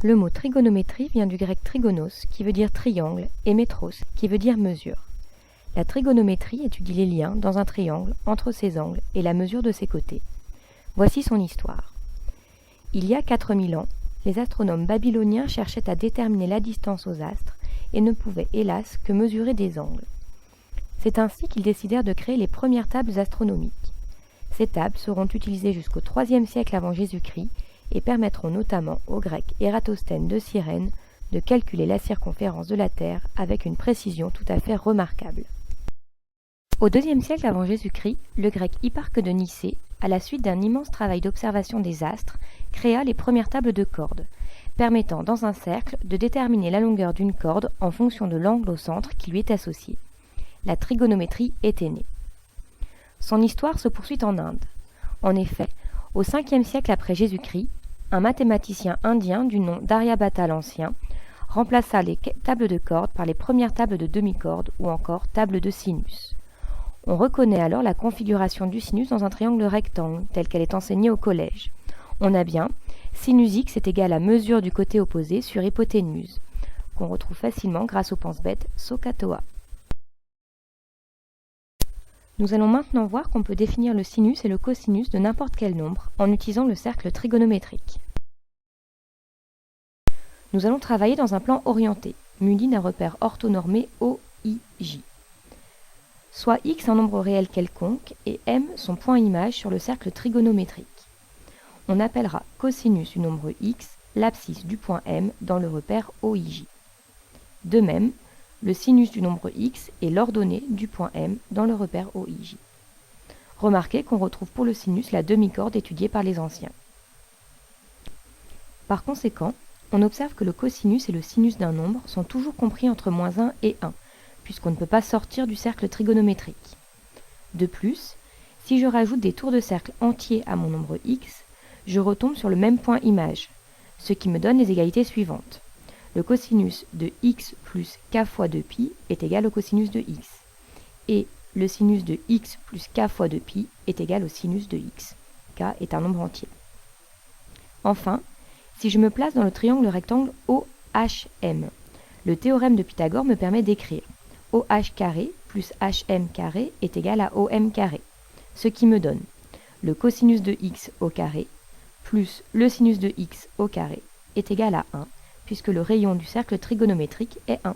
Le mot trigonométrie vient du grec trigonos, qui veut dire triangle, et métros, qui veut dire mesure. La trigonométrie étudie les liens dans un triangle entre ses angles et la mesure de ses côtés. Voici son histoire. Il y a 4000 ans, les astronomes babyloniens cherchaient à déterminer la distance aux astres et ne pouvaient, hélas, que mesurer des angles. C'est ainsi qu'ils décidèrent de créer les premières tables astronomiques. Ces tables seront utilisées jusqu'au IIIe siècle avant Jésus-Christ et permettront notamment au grec Ératosthène de Cyrène de calculer la circonférence de la Terre avec une précision tout à fait remarquable. Au IIe siècle avant Jésus-Christ, le grec Hipparque de Nicée, à la suite d'un immense travail d'observation des astres, créa les premières tables de cordes, permettant dans un cercle de déterminer la longueur d'une corde en fonction de l'angle au centre qui lui est associé. La trigonométrie était née. Son histoire se poursuit en Inde. En effet, au 5e siècle après Jésus-Christ, un mathématicien indien du nom d'Aryabhata l'Ancien remplaça les tables de cordes par les premières tables de demi-cordes ou encore tables de sinus. On reconnaît alors la configuration du sinus dans un triangle rectangle, telle qu'elle est enseignée au collège. On a bien sinus x est égal à mesure du côté opposé sur hypoténuse, qu'on retrouve facilement grâce au pense-bête SOHCAHTOA. Nous allons maintenant voir qu'on peut définir le sinus et le cosinus de n'importe quel nombre en utilisant le cercle trigonométrique. Nous allons travailler dans un plan orienté, muni d'un repère orthonormé OIJ. Soit x un nombre réel quelconque et m son point image sur le cercle trigonométrique. On appellera cosinus du nombre x l'abscisse du point m dans le repère OIJ. De même, le sinus du nombre x est l'ordonnée du point m dans le repère OIJ. Remarquez qu'on retrouve pour le sinus la demi-corde étudiée par les anciens. Par conséquent, on observe que le cosinus et le sinus d'un nombre sont toujours compris entre -1 et 1, puisqu'on ne peut pas sortir du cercle trigonométrique. De plus, si je rajoute des tours de cercle entiers à mon nombre x, je retombe sur le même point image, ce qui me donne les égalités suivantes. Le cosinus de x plus k fois 2pi est égal au cosinus de x, et le sinus de x plus k fois 2pi est égal au sinus de x. K est un nombre entier. Enfin, si je me place dans le triangle rectangle OHM, le théorème de Pythagore me permet d'écrire OH carré plus HM carré est égal à OM carré, ce qui me donne le cosinus de x au carré plus le sinus de x au carré est égal à 1, puisque le rayon du cercle trigonométrique est 1.